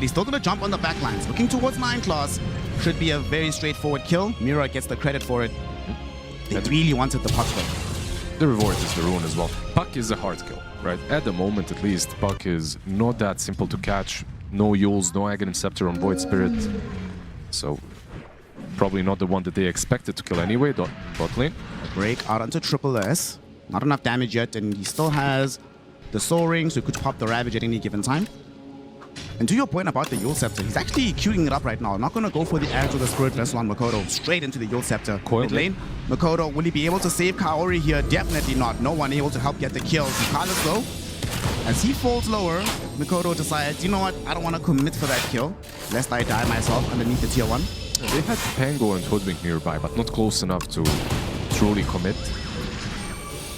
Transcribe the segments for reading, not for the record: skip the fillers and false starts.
but he's still going to jump on the backlines. Looking towards 9 class. Should be a very straightforward kill. Mira gets the credit for it. They really wanted the puck though. The reward is the rune as well. Puck is a hard kill, right? At the moment, at least, Puck is not that simple to catch. No Yules, no Aghanim Scepter on Void Spirit. So, probably not the one that they expected to kill anyway, bot lane. Break out onto Triple S. Not enough damage yet, and he still has the Soul Ring, so he could pop the Ravage at any given time. And to your point about the Yule Scepter, he's actually queuing it up right now. Not going to go for the Arrows or the Spirit Vessel on Makoto. Straight into the Yule Scepter. Mid lane, Makoto, will he be able to save Kaori here? Definitely not. No one able to help get the kill. Carlos though, as he falls lower, Makoto decides, you know what, I don't want to commit for that kill, lest I die myself underneath the tier 1. They had Pango and Hoodwink nearby, but not close enough to truly commit.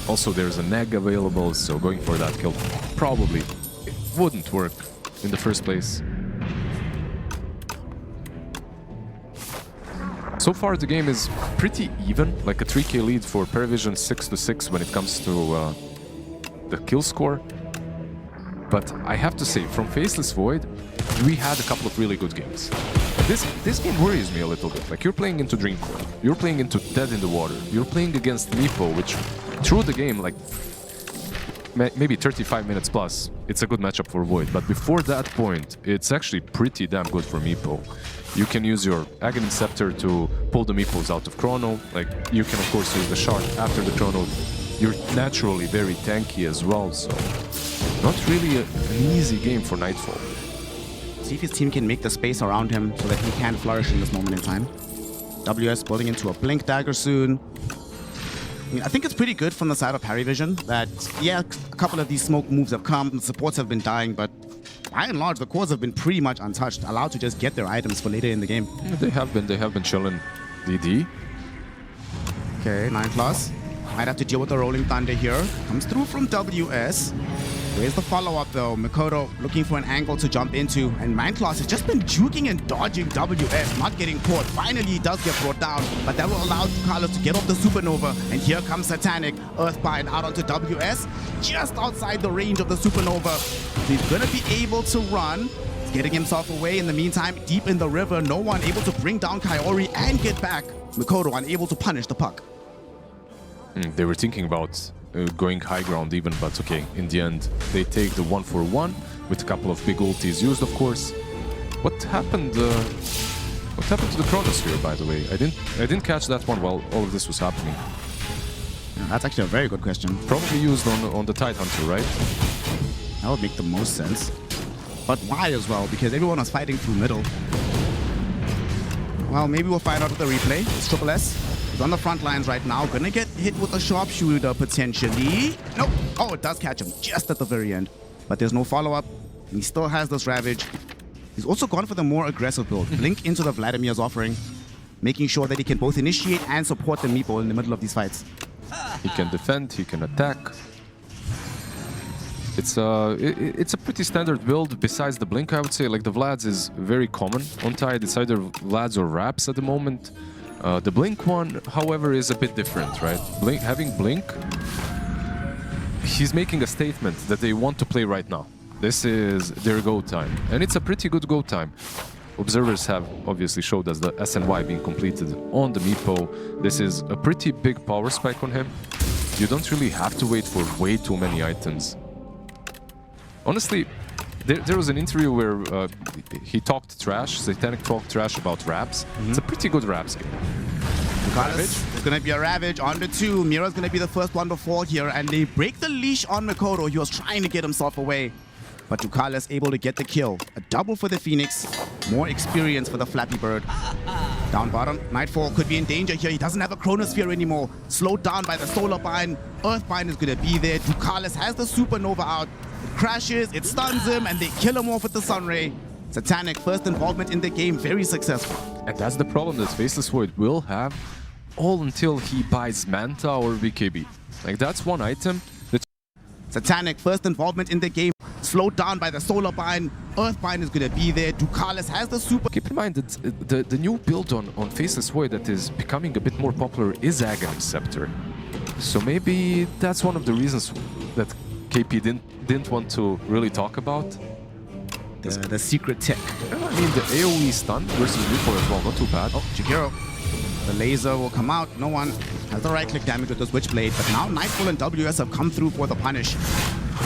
Also, there's a Neg available, so going for that kill probably it wouldn't work in the first place. So far, the game is pretty even, like a 3k lead for Paravision, 6-6 when it comes to the kill score. But I have to say, from Faceless Void, we had a couple of really good games. But this game worries me a little bit. Like, you're playing into Dreamcore, you're playing into Dead in the Water, you're playing against Meepo, which through the game, like, maybe 35 minutes plus, it's a good matchup for Void. But before that point, it's actually pretty damn good for Meepo. You can use your Aghanim Scepter to pull the Meepos out of Chrono. Like, you can, of course, use the Shard after the Chrono. You're naturally very tanky as well, so not really an easy game for Nightfall. See if his team can make the space around him so that he can flourish in this moment in time. WS building into a Blink Dagger soon. I think it's pretty good from the side of Paravision that, yeah, a couple of these smoke moves have come, the supports have been dying, but by and large, the cores have been pretty much untouched, allowed to just get their items for later in the game. Yeah, they have been chilling. DD. Okay, 9 plus. Might have to deal with the Rolling Thunder here. Comes through from WS. Where's the follow-up though? Makoto looking for an angle to jump into, and Mindclass has just been juking and dodging WS, not getting caught. Finally, he does get brought down, but that will allow Carlos to get off the Supernova, and here comes Satanic, Earthbind out onto WS, just outside the range of the Supernova. So he's gonna be able to run. He's getting himself away. In the meantime, deep in the river, no one able to bring down Kaori and get back. Makoto unable to punish the puck. They were thinking about going high ground even, but okay, in the end they take the 1-for-1 with a couple of big ultis used, of course. What happened to the Chronosphere, by the way? I didn't catch that one while all of this was happening. Yeah, that's actually a very good question. Probably used on the Tidehunter, right? That would make the most sense. But why as well? Because everyone was fighting through middle. Well, maybe we'll find out with the replay. It's Triple S. He's on the front lines right now. Gonna get hit with a sharpshooter potentially. Nope. Oh, it does catch him just at the very end. But there's no follow-up. And he still has this Ravage. He's also gone for the more aggressive build. Blink into the Vladimir's offering, making sure that he can both initiate and support the Meepo in the middle of these fights. He can defend, he can attack. It's a pretty standard build besides the Blink, I would say. Like, the Vlads is very common on Tide. It's either Vlads or Raps at the moment. The Blink one, however, is a bit different, right? Having Blink, he's making a statement that they want to play right now. This is their go time, and it's a pretty good go time. Observers have obviously showed us the SNY being completed on the Meepo. This is a pretty big power spike on him. You don't really have to wait for way too many items. Honestly, there was an interview where he talked trash, Satanic talked trash about Raps. It's a pretty good Raps game. It's going to be a Ravage on the 2. Mira's going to be the first one to fall here, and they break the leash on Makoto. He was trying to get himself away, but Ducalis able to get the kill. A double for the Phoenix, more experience for the Flappy Bird. Down bottom, Nightfall could be in danger here. He doesn't have a Chronosphere anymore. Slowed down by the Solar Bind. Earthbind is going to be there. Ducalis has the Supernova out. It crashes, it stuns him, and they kill him off with the Sunray. Satanic, first involvement in the game, very successful. And that's the problem that Faceless Void will have all until he buys Manta or BKB. Like, that's one item that... Satanic, first involvement in the game, slowed down by the Solar Bind. Earthbind is going to be there. Ducalis has the super... Keep in mind that the new build on Faceless Void that is becoming a bit more popular is Aghanim Scepter. So maybe that's one of the reasons that KP didn't want to really talk about. the secret tech. I mean, the AoE stun versus Meepo as well, not too bad. Oh, Jakiro. The laser will come out. No one has the right-click damage with the Switchblade, but now Nightfall and WS have come through for the punish.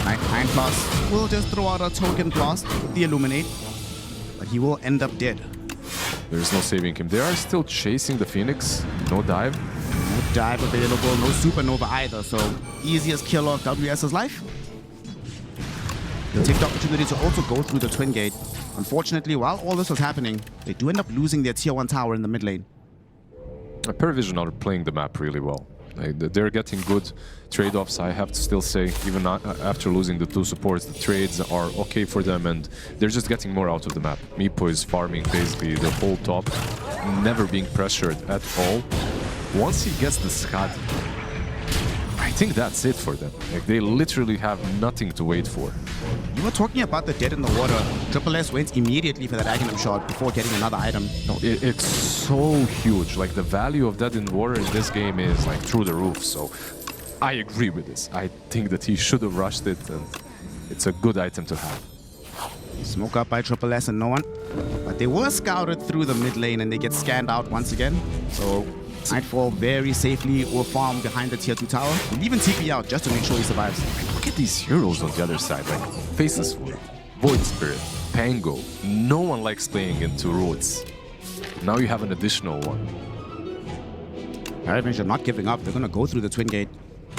Nine Plus will just throw out a token blast with the Illuminate, but he will end up dead. There's no saving him. They are still chasing the Phoenix. No dive. No dive available, no Supernova either, so easiest kill of WS's life. He'll take the opportunity to also go through the Twin Gate. Unfortunately, while all this was happening, they do end up losing their tier 1 tower in the mid lane. Paravision are playing the map really well. They're getting good trade-offs, I have to still say. Even after losing the 2 supports, the trades are okay for them, and they're just getting more out of the map. Meepo is farming basically the whole top, never being pressured at all. Once he gets the Scud, I think that's it for them. Like, they literally have nothing to wait for. You were talking about the dead in the water. Triple S went immediately for that Aghanim shot before getting another item. No, it's so huge. Like, the value of dead in the water in this game is like through the roof. So I agree with this. I think that he should have rushed it, and it's a good item to have. Smoke up by Triple S and no one. But they were scouted through the mid lane and they get scanned out once again. So Nightfall very safely will farm behind the tier 2 tower. He'll even TP out just to make sure he survives. Look at these heroes on the other side, like Faceless Void Spirit, Pango. No one likes playing into Roots. Now you have an additional one. Paravision not giving up. They're going to go through the Twin Gate.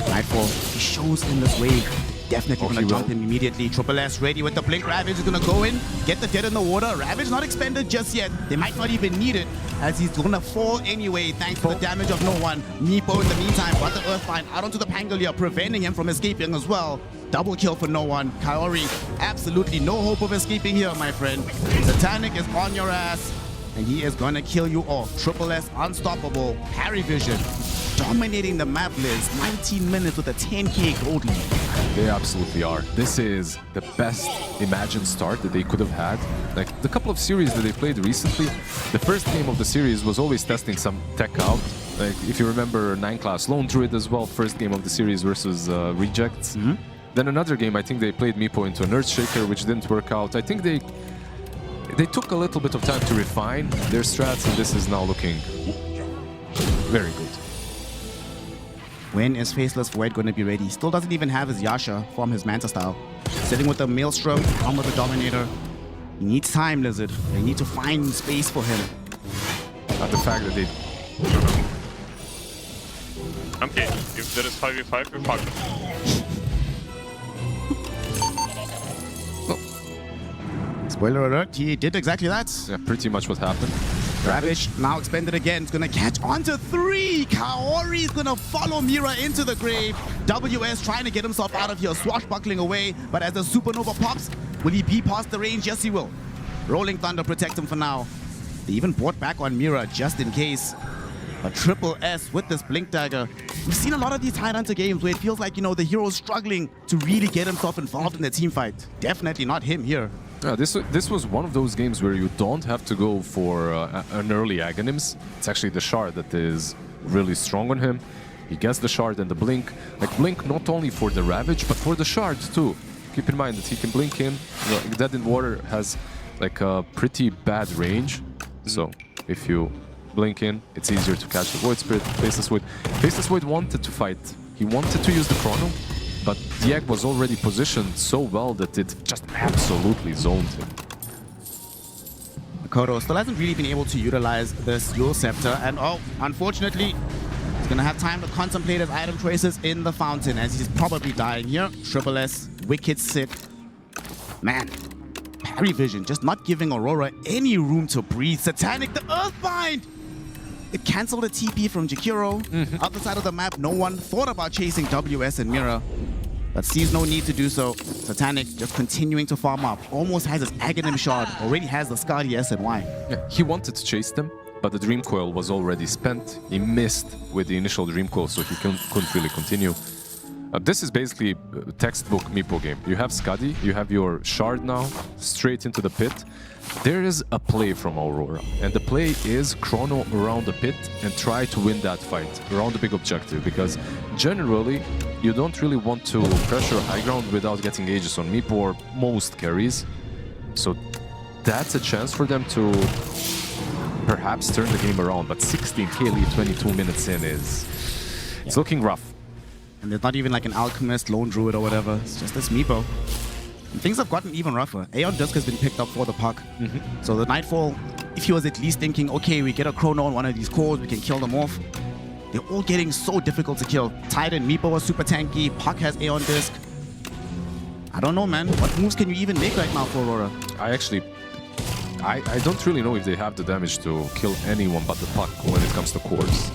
Nightfall, he shows in this wave. Definitely going to jump him immediately. Triple S ready with the blink. Ravage is going to go in, get the dead in the water. Ravage not expended just yet. They might not even need it, as he's going to fall anyway thanks to the damage of no one. Meepo in the meantime got the Earthbind out onto the Pangolier, preventing him from escaping as well. Double kill for no one. Kaori, absolutely no hope of escaping here, my friend. Satanic is on your ass, and he is going to kill you off. Triple S unstoppable. Paravision dominating the map list. 19 minutes with a 10k gold lead. They absolutely are. This is the best imagined start that they could have had. Like, the couple of series that they played recently, the first game of the series was always testing some tech out. Like, if you remember 9 Class Lone Druid as well, first game of the series versus Rejects. Then another game, I think they played Meepo into an Earthshaker, which didn't work out. I think they took a little bit of time to refine their strats, and this is now looking very good. When is Faceless Void going to be ready? He still doesn't even have his Yasha from his Manta style. Sitting with the Maelstrom, arm with the Dominator. He needs time, Lizard. They need to find space for him. But the fact that they... Okay, if there is 5v5, we fuck it. Spoiler alert, he did exactly that. Yeah, pretty much what happened. Ravage now expended again. It's going to catch onto 3. Kaori is going to follow Mira into the grave. WS trying to get himself out of here, swashbuckling away. But as the Supernova pops, will he be past the range? Yes, he will. Rolling Thunder protect him for now. They even brought back on Mira just in case. But Triple S with this Blink Dagger. We've seen a lot of these Tidehunter games where it feels like, you know, the hero's struggling to really get himself involved in the team fight. Definitely not him here. Yeah, this was one of those games where you don't have to go for an early Aghanims. It's actually the Shard that is really strong on him. He gets the Shard and the Blink. Like, Blink not only for the Ravage, but for the Shard too. Keep in mind that he can Blink in. Dead in Water has like a pretty bad range. So if you Blink in, it's easier to catch the Void Spirit. Faceless Void. Faceless Void wanted to fight. He wanted to use the Chrono, but the egg was already positioned so well that it just absolutely zoned him. Makoto still hasn't really been able to utilize this Yule Scepter, and unfortunately, he's gonna have time to contemplate his item choices in the fountain as he's probably dying here. Triple S, Wicked Sit. Man, Paravision just not giving Aurora any room to breathe. Satanic, the Earthbind! It cancelled a TP from Jakiro. Other side of the map, no one thought about chasing WS and Mira, but sees no need to do so. Satanic just continuing to farm up. Almost has his Aghanim Shard. Already has the Skadi SNY. Yeah, he wanted to chase them, but the Dream Coil was already spent. He missed with the initial Dream Coil, so he couldn't really continue. This is basically a textbook Meepo game. You have Skadi, you have your Shard now, straight into the pit. There is a play from Aurora, and the play is Chrono around the pit and try to win that fight around the big objective, because generally you don't really want to pressure high ground without getting Aegis on Meepo or most carries. So that's a chance for them to perhaps turn the game around. But 16k lead 22 minutes in it's looking rough. And there's not even like an alchemist, lone druid or whatever. It's just this Meepo. And things have gotten even rougher. Aeon Disc has been picked up for the puck. So the Nightfall, if he was at least thinking, okay, we get a Chrono on one of these cores, we can kill them off. They're all getting so difficult to kill. Titan, Meepo is super tanky, Puck has Aeon Disc. I don't know, man. What moves can you even make right now for Aurora? I don't really know if they have the damage to kill anyone but the Puck when it comes to cores.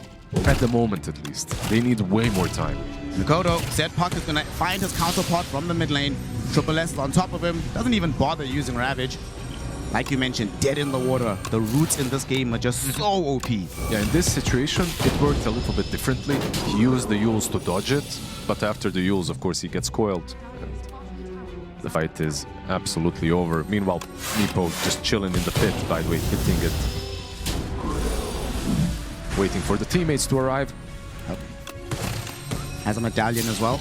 At the moment, at least. They need way more time. Mikoto said Puck is gonna find his counterpart from the mid lane. Triple S is on top of him, doesn't even bother using Ravage. Like you mentioned, dead in the water. The roots in this game are just so OP. Yeah, in this situation, it worked a little bit differently. He used the Yules to dodge it, but after the Yules, of course, he gets coiled. And the fight is absolutely over. Meanwhile, Meepo just chilling in the pit, by the way, hitting it. Waiting for the teammates to arrive. Has a medallion as well.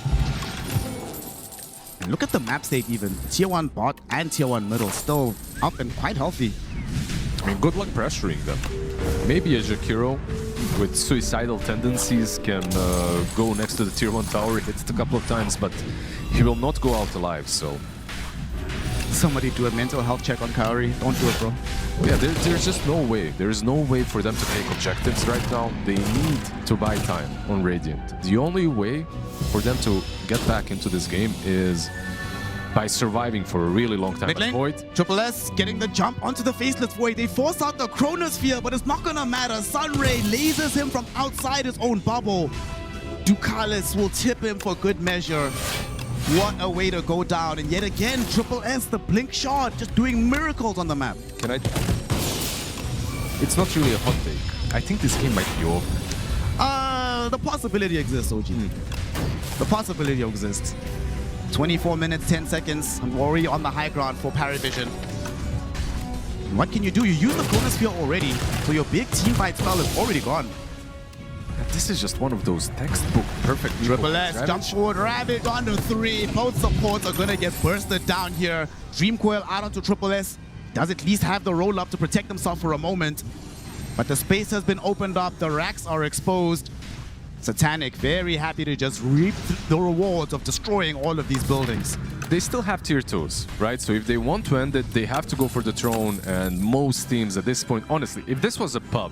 And look at the map state even. Tier 1 bot and Tier 1 middle still up and quite healthy. I mean, good luck pressuring them. Maybe a Jakiro with suicidal tendencies can go next to the Tier 1 tower, hit it a couple of times, but he will not go out alive, so... Somebody do a mental health check on Kaori. Don't do it, bro. Yeah, there's just no way. There is no way for them to take objectives right now. They need to buy time on Radiant. The only way for them to get back into this game is by surviving for a really long time. Mid lane, Void. Triple S getting the jump onto the Faceless Void. They force out the Chronosphere, but it's not gonna matter. Sunray lasers him from outside his own bubble. Ducalis will tip him for good measure. What a way to go down. And yet again, Triple S, the blink shot, just doing miracles on the map. Can I... It's not really a hot take. I think this game might be over. The possibility exists, OG. The possibility exists. 24 minutes, 10 seconds. I'm already on the high ground for Paravision. What can you do? You use the Chronosphere already, so your big team fight spell is already gone. This is just one of those textbook perfect Triple S, jump forward, Ravage onto 3. Both supports are gonna get bursted down here. Dream Coil out onto Triple S. Does at least have the roll up to protect himself for a moment. But the space has been opened up, the racks are exposed. Satanic very happy to just reap the rewards of destroying all of these buildings. They still have tier 2s, right? So if they want to end it, they have to go for the throne, and most teams at this point, honestly, if this was a pub,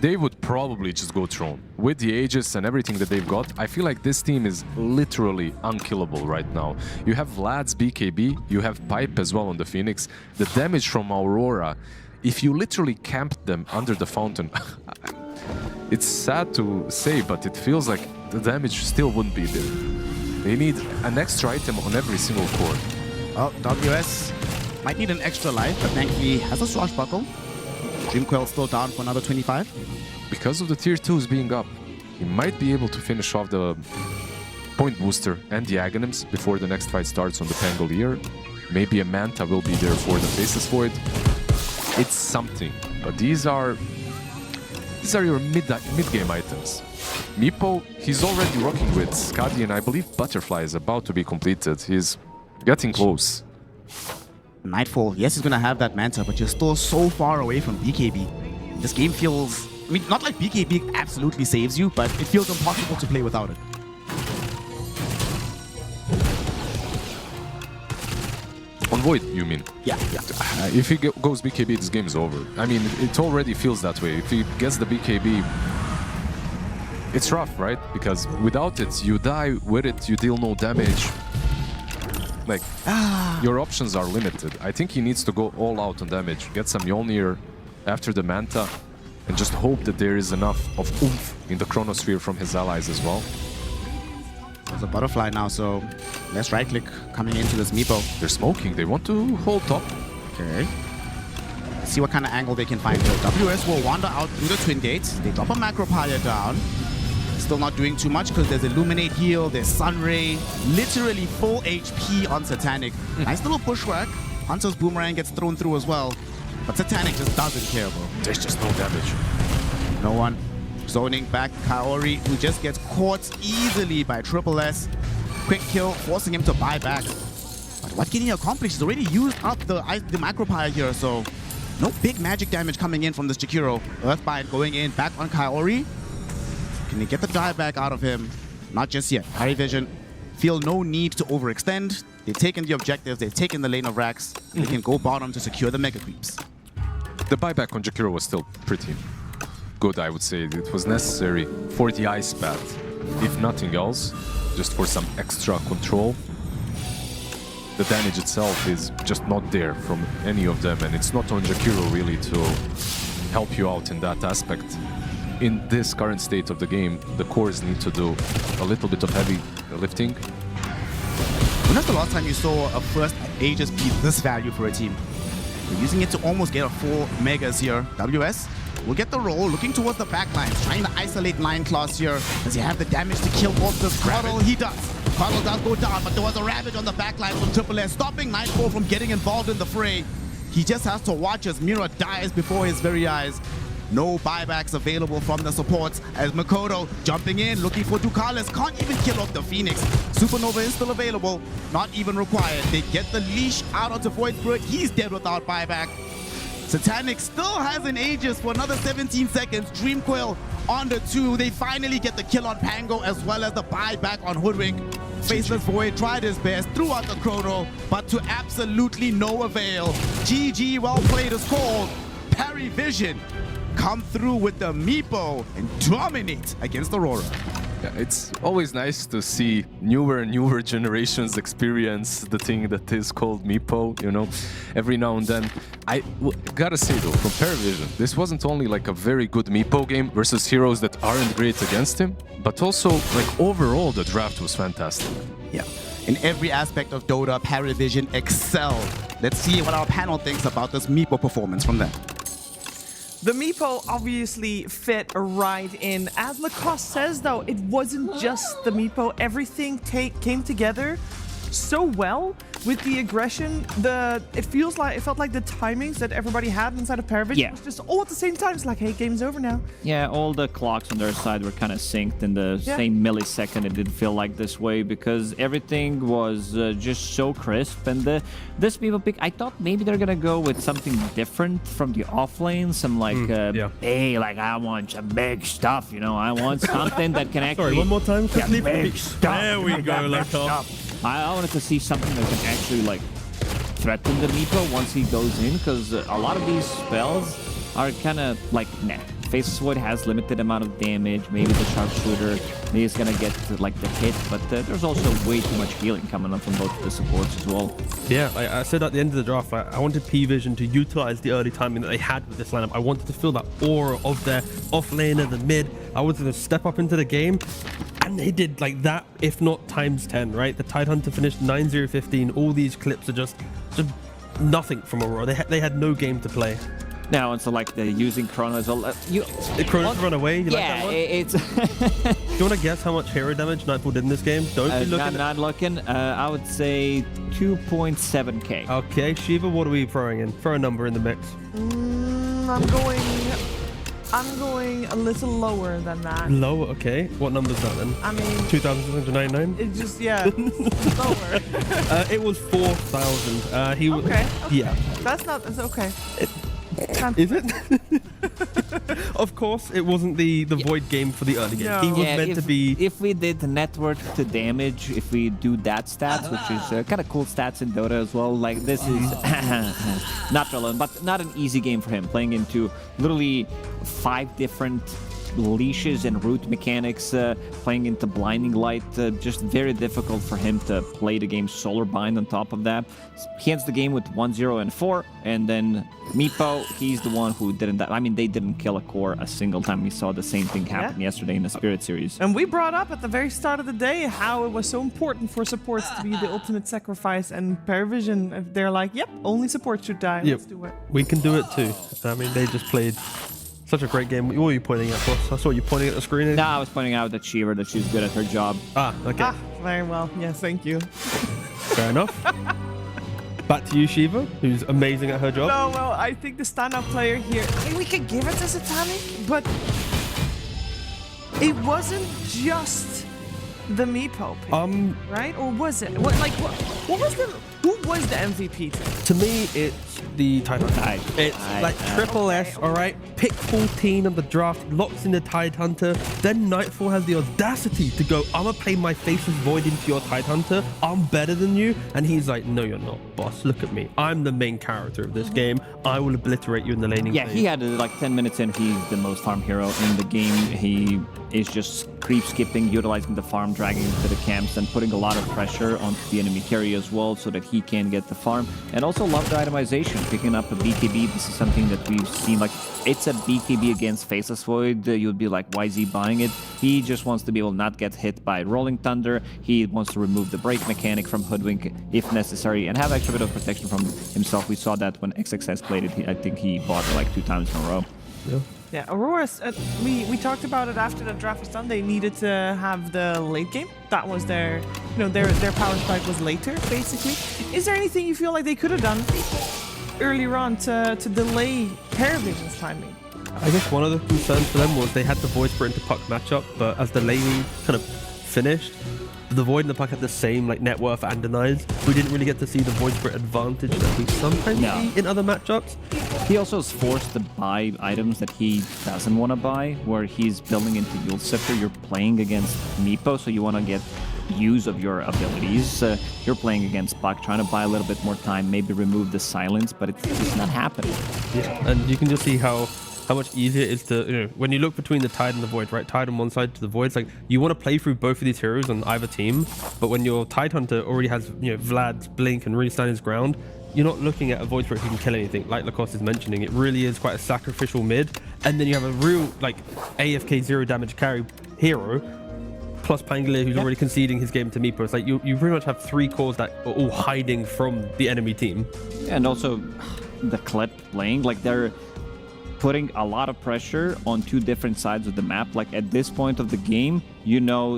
they would probably just go throne. With the Aegis and everything that they've got, I feel like this team is literally unkillable right now. You have Vlad's BKB, you have Pipe as well on the Phoenix. The damage from Aurora, if you literally camped them under the fountain, it's sad to say, but it feels like the damage still wouldn't be there. They need an extra item on every single core. Oh, WS might need an extra life, but thankfully has a swashbuckle. Dream Coil still down for another 25. Because of the tier 2s being up, he might be able to finish off the point booster and the Aghanims before the next fight starts on the Pangolier. Maybe a Manta will be there for the Faceless Void. It's something, but these are your mid-game items. Meepo, he's already rocking with Skadi, and I believe Butterfly is about to be completed. He's getting close. Nightfall, yes, he's gonna have that Manta, but you're still so far away from BKB. This game feels... I mean, not like BKB absolutely saves you, but it feels impossible to play without it. On Void, you mean? Yeah. If he goes BKB, this game is over. I mean, it already feels that way. If he gets the BKB, it's rough, right? Because without it, you die. With it, you deal no damage. Like, your options are limited. I think he needs to go all out on damage, get some Mjolnir after the Manta, and just hope that there is enough of oomph in the Chronosphere from his allies as well. There's a Butterfly now, so less right-click coming into this Meepo. They're smoking. They want to hold top. Okay. See what kind of angle they can find here. WS will wander out through the Twin Gates. They drop a Macro Pyre down. Still not doing too much because there's Illuminate heal, there's Sunray. Literally full HP on Satanic. Nice little bushwhack. Hunter's Boomerang gets thrown through as well. But Satanic just doesn't care, bro. There's just no damage. No one. Zoning back Kaori, who just gets caught easily by Triple S. Quick kill, forcing him to buy back. But what can he accomplish? He's already used up the Macropire here, so no big magic damage coming in from this Jakiro. Earthbind going in, back on Kaori. Can they get the dieback out of him? Not just yet. High Vision feel no need to overextend. They've taken the objectives, they've taken the lane of Rax. They can go bottom to secure the Mega Creeps. The buyback on Jakiro was still pretty good, I would say. It was necessary for the Ice Path, if nothing else, just for some extra control. The damage itself is just not there from any of them, and it's not on Jakiro really to help you out in that aspect. In this current state of the game, the cores need to do a little bit of heavy lifting. When was the last time you saw a first Aegis be this value for a team? We're using it to almost get a 4 megas here. WS will get the roll, looking towards the back lines, trying to isolate Lion Claws here. Does he have the damage to kill off this Cuddle? He does. Cuddle does go down, but there was a Ravage on the back line from Triple S, stopping Nightfall from getting involved in the fray. He just has to watch as Mira dies before his very eyes. No buybacks available from the supports as Makoto jumping in, looking for Ducalis. Can't even kill off the Phoenix. Supernova is still available, not even required. They get the leash out onto Void Spirit. He's dead without buyback. Satanic still has an Aegis for another 17 seconds. Dreamcoil on the 2. They finally get the kill on Pango as well as the buyback on Hoodwink. Faceless Void tried his best, threw out the chrono, but to absolutely no avail. GG, well played is called. Parry Vision come through with the Meepo and dominate against Aurora. Yeah, it's always nice to see newer and newer generations experience the thing that is called Meepo, you know, every now and then. I gotta say though, from Paravision, this wasn't only like a very good Meepo game versus heroes that aren't great against him, but also like overall the draft was fantastic. Yeah, in every aspect of Dota, Paravision excelled. Let's see what our panel thinks about this Meepo performance from them. The Meepo obviously fit right in. As Lacoste says, though, it wasn't just the Meepo. Everything came together so well with the aggression. It felt like the timings that everybody had inside of Paravision was just all at the same time. It's like, hey, game's over now. Yeah, all the clocks on their side were kind of synced in the same millisecond. It didn't feel like this way because everything was just so crisp. And this Meepo pick, I thought maybe they're gonna go with something different from the offlane. Some like, hey, like I want some big stuff, you know. I want something that can actually. Sorry, one more time. Yeah, big stuff. There we go, Lacoste. I wanted to see something that can actually like threaten the Meepo once he goes in, because a lot of these spells are kind of like, nah. Faceless Void has limited amount of damage. Maybe the Sharpshooter is gonna get like the hit, but there's also way too much healing coming up from both of the supports as well. Yeah, I said at the end of the draft, I wanted P-Vision to utilize the early timing that they had with this lineup. I wanted to feel that aura of their off-laner, the mid. I wanted to step up into the game, and they did like that, if not times 10, right? The Tidehunter finished 9-0-15. All these clips are just nothing from Aurora. They had no game to play. Now, and so like the using Chrono as well. The Chrono's run away. You like that one? It's. Do you want to guess how much hero damage Nightfall did in this game? Don't be looking. I'm not looking. I would say 2.7k. Okay, Shiva, what are we throwing in? Throw a number in the mix. I'm going a little lower than that. Lower, okay. What number's that then? I mean, 2,699? it just, lower. It was 4,000. He was. Okay. Yeah. That's okay. Is it? Of course, it wasn't the Void game for the early game. No. He was meant to be. If we did network to damage, if we do that stats, which is kind of cool stats in Dota as well, like this is not relevant, but not an easy game for him, playing into literally 5 different leashes and root mechanics, playing into blinding light, just very difficult for him to play the game solar bind on top of that. He ends the game with 1-0 and 4, and then Meepo, he's the one who didn't. I mean, they didn't kill a core a single time. We saw the same thing happen yesterday in the Spirit series. And we brought up at the very start of the day how it was so important for supports to be the ultimate sacrifice, and Paravision, they're like, yep, only support should die. Yep. Let's do it. We can do it too. I mean, they just played such a great game. What were you pointing at, boss? I saw you pointing at the screen. No, I was pointing out that Shiva, that she's good at her job. Ah, okay. Very well. Yes, thank you. Fair enough. Back to you, Shiva, who's amazing at her job. No, well, I think the standout player here, I mean, we could give it to Satanic, but it wasn't just the Meepo pick, right? Or was it? What was the? Who was the MVP today? To me, it's the Tidehunter. It's like triple S, all right? Pick 14 of the draft, locks in the Tidehunter. Then Nightfall has the audacity to go, I'm going to play my Faceless Void into your Tidehunter. I'm better than you. And he's like, no, you're not, boss. Look at me. I'm the main character of this game. I will obliterate you in the laning Yeah, phase. he had like 10 minutes in. He's the most farm hero in the game. He is just creep skipping, utilizing the farm, dragging into the camps, and putting a lot of pressure onto the enemy carry as well so that he can get the farm. And also love the itemization, picking up a BKB. This is something that we've seen, like, it's a BKB against Faceless Void. You'd be like, why is he buying it? He just wants to be able to not get hit by Rolling Thunder. He wants to remove the break mechanic from Hoodwink if necessary and have extra bit of protection from himself. We saw that when XXS played it. I think he bought it like 2 times in a row. Yeah. Yeah, Aurora, we talked about it after the draft was done. They needed to have the late game. That was their, their power spike was later, basically. Is there anything you feel like they could have done earlier on to delay Paravision's timing? I guess one of the concerns for them was they had the Void Spirit into Puck matchup, but as the lane kind of finished, the Void and the Puck had the same like net worth and denies. We didn't really get to see the Void Spirit advantage that we sometimes see in other matchups. He also is forced to buy items that he doesn't want to buy, where he's building into Yield Scepter. You're playing against Meepo, so you want to get use of your abilities. You're playing against Puck, trying to buy a little bit more time, maybe remove the silence, but it's just not happening. Yeah, and you can just see how much easier it is to, when you look between the Tide and the Void, right? Tide on one side to the Void, it's like you want to play through both of these heroes on either team, but when your Tidehunter already has, Vlad's Blink and really stand his ground, you're not looking at a Void Spirit who can kill anything, like Lacoste is mentioning. It really is quite a sacrificial mid, and then you have a real, like, AFK 0 damage carry hero, plus Pangolier, who's already conceding his game to Meepo. It's like you pretty much have 3 cores that are all hiding from the enemy team. And also, the clip playing, like, they're putting a lot of pressure on 2 different sides of the map. Like, at this point of the game,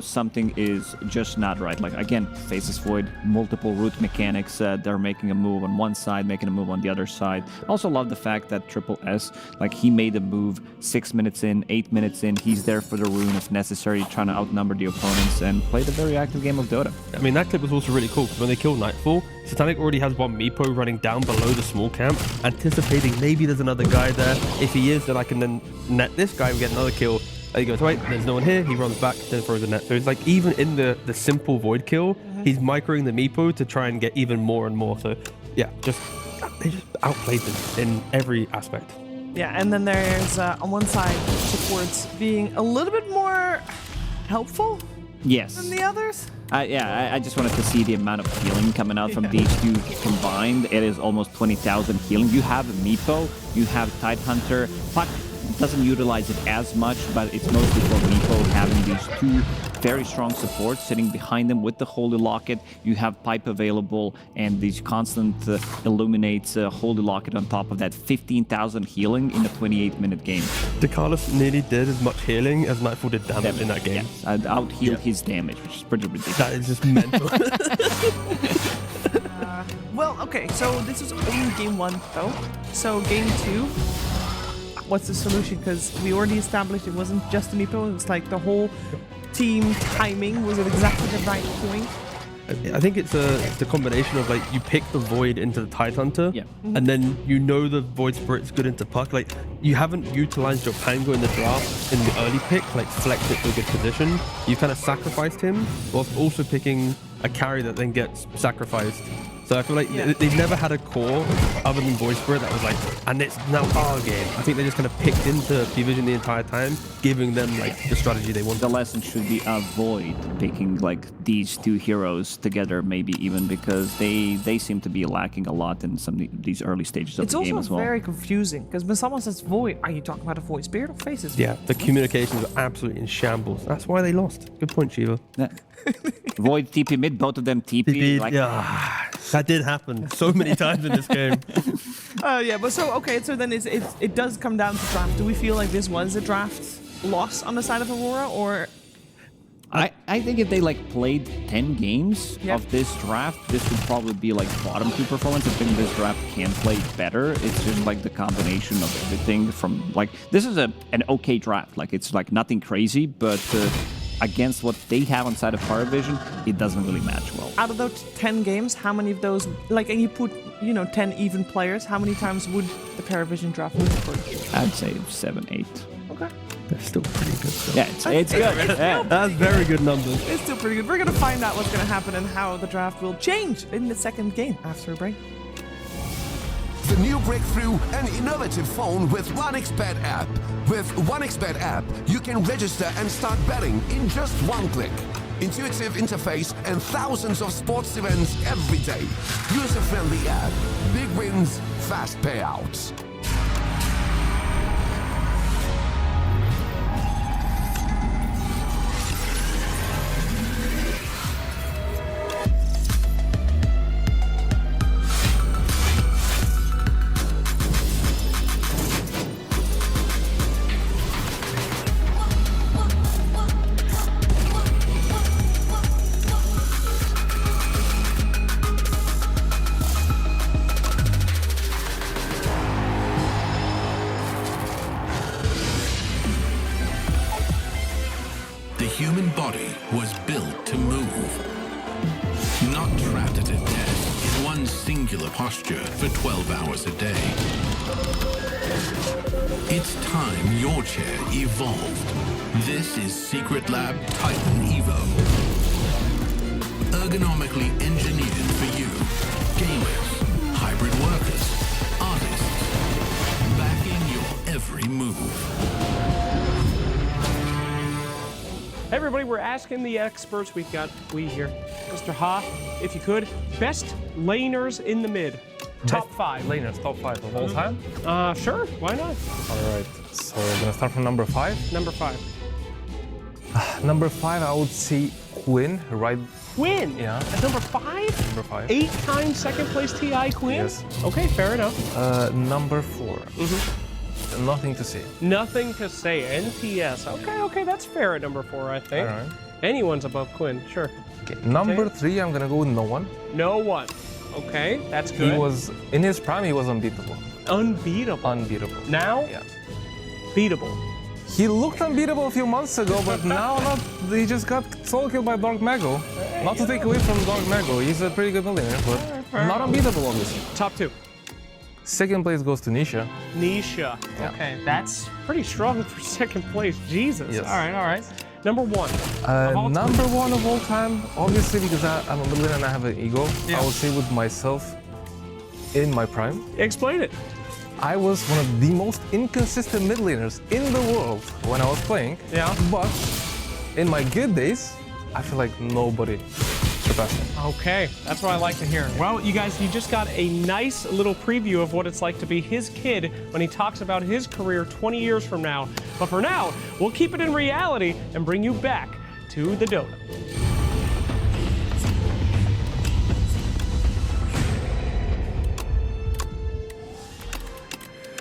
something is just not right. Like, again, Faceless Void, multiple root mechanics. They're making a move on one side, making a move on the other side. Also love the fact that Triple S, like, he made a move 6 minutes in, 8 minutes in. He's there for the rune if necessary, trying to outnumber the opponents and played a very active game of Dota. I mean, that clip was also really cool because when they killed Nightfall, Satanic already has one Meepo running down below the small camp, anticipating maybe there's another guy there. If he is, then I can then net this guy and get another kill. He goes, wait, there's no one here. He runs back, then throws a net. So it's like even in the simple Void kill, he's microing the Meepo to try and get even more and more. So yeah, they just outplayed them in every aspect. Yeah, and then there's on one side supports being a little bit more helpful Yes. than the others. I just wanted to see the amount of healing coming out from these 2 combined. It is almost 20,000 healing. You have a Meepo, you have Tidehunter. Puck doesn't utilize it as much, but it's mostly for Meepo having these 2 very strong supports sitting behind them with the Holy Locket. You have Pipe available, and these constant illuminates Holy Locket on top of that. 15,000 healing in a 28-minute game. DeCarlos nearly did as much healing as Nightfall did damage in that game. Yes, out-healed his damage, which is pretty ridiculous. That is just mental. Well, okay, so this was only game 1, though. So game 2, what's the solution? Because we already established it wasn't just the Meepo, it was like the whole team timing was at exactly the right point. I think it's the combination of like you pick the Void into the Tidehunter, and then the Void Spirit's good into Puck. Like you haven't utilized your Pango in the draft in the early pick, like flex it to a good position. You've kind of sacrificed him whilst also picking a carry that then gets sacrificed. So I feel like they've never had a core other than Void Spirit that was like, and it's now our game. I think they just kind of picked into Division the entire time, giving them like the strategy they want. The lesson should be avoid picking like these 2 heroes together, maybe even because they seem to be lacking a lot in some of these early stages of the game as well. It's also very confusing because when someone says Void, are you talking about a Void Spirit or Faces? Yeah, the communications are absolutely in shambles. That's why they lost. Good point, Shiva. Yeah. Void TP mid, both of them TP. That did happen so many times in this game. But so then it does come down to draft. Do we feel like this was a draft loss on the side of Aurora, or? I think if they like played 10 games of this draft, this would probably be like bottom 2 performance. I think this draft can play better. It's just like the combination of everything from like, this is an okay draft. Like it's like nothing crazy, but against what they have on side of Power Vision, it doesn't really match well. Out of those 10 games, how many of those, like, and you put, 10 even players, how many times would the Paravision draft win for you? I'd say 7, 8. Okay. They're still pretty good. Though. Yeah, it's good. Yeah. That's very good numbers. It's still pretty good. We're going to find out what's going to happen and how the draft will change in the second game after a break. The new breakthrough, an innovative phone with OneXBet app. With OneXBet app, you can register and start betting in just one click. Intuitive interface and thousands of sports events every day. User-friendly app. Big wins, fast payouts. The human body was built to move, not trapped at a desk in one singular posture for 12 hours a day. It's time your chair evolved. This is Secret Lab Titan Evo. Ergonomically engineered for you, gamers, hybrid workers, artists, backing your every move. Hey everybody, we're asking the experts. We here. Mr. Ha, if you could, best laners in the mid. Top 5. Laners, top 5 of all time? Sure, why not? Alright, so we're gonna start from number 5. Number 5. Number 5, I would say Quinn, right? Quinn? Yeah. At number 5? Number 5. 8-time second place TI Quinn? Yes. Okay, fair enough. Number 4. Nothing to say. Nothing to say. NTS. Okay, that's fair at number 4, I think. Alright. Anyone's above Quinn, sure. Okay. Number 3, I'm gonna go with no one. No one. Okay, that's good. He was, in his prime, he was unbeatable. Unbeatable. Unbeatable. Now? Yeah. Beatable. He looked unbeatable a few months ago, but now not. He just got solo killed by Dark Mago. Not to take away from Dark Mago, he's a pretty good millionaire, but not unbeatable, obviously. Top 2. Second place goes to Nisha. Nisha. Yeah. Okay, that's pretty strong for second place. Jesus. Yes. All right. Number 1. Number 1 of all time, obviously, because I'm a millionaire and I have an ego, Yeah. I would say with myself in my prime. Explain it. I was one of the most inconsistent mid laners in the world when I was playing. Yeah. But in my good days, I feel like nobody surpassed me. Okay, that's what I like to hear. Well, you guys, you just got a nice little preview of what it's like to be his kid when he talks about his career 20 years from now. But for now, we'll keep it in reality and bring you back to the Dota.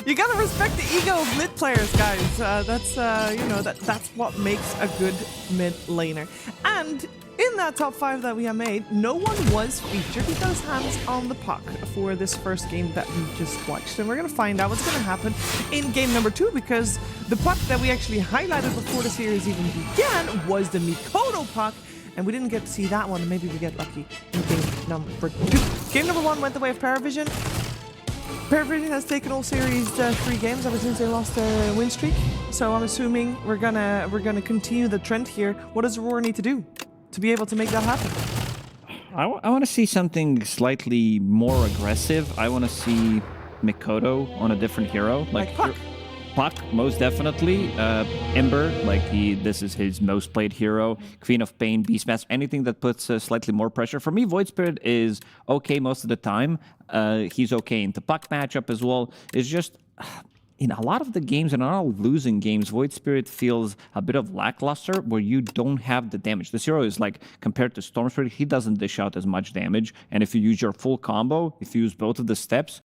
You gotta respect the ego of mid players, guys. That's what makes a good mid laner. And in that top 5 that we have made, no one was featured. He got his hands on the puck for this first game that we just watched. And we're gonna find out what's gonna happen in game number 2, because the puck that we actually highlighted before the series even began was the Mikoto puck. And we didn't get to see that one. Maybe we get lucky in game number 2. Game number 1 went the way of Paravision. Paravision has taken all series 3 games ever since they lost their win streak. So I'm assuming we're gonna continue the trend here. What does Aurora need to do to be able to make that happen? I want to see something slightly more aggressive. I want to see Mikoto on a different hero. Like Puck. Puck, most definitely. Ember, this is his most played hero. Queen of Pain, Beastmaster, anything that puts slightly more pressure. For me, Void Spirit is okay most of the time. He's okay in the Puck matchup as well. It's just, in a lot of the games, and all losing games, Void Spirit feels a bit of lackluster where you don't have the damage. This hero is compared to Storm Spirit, he doesn't dish out as much damage. And if you use your full combo, if you use both of the steps,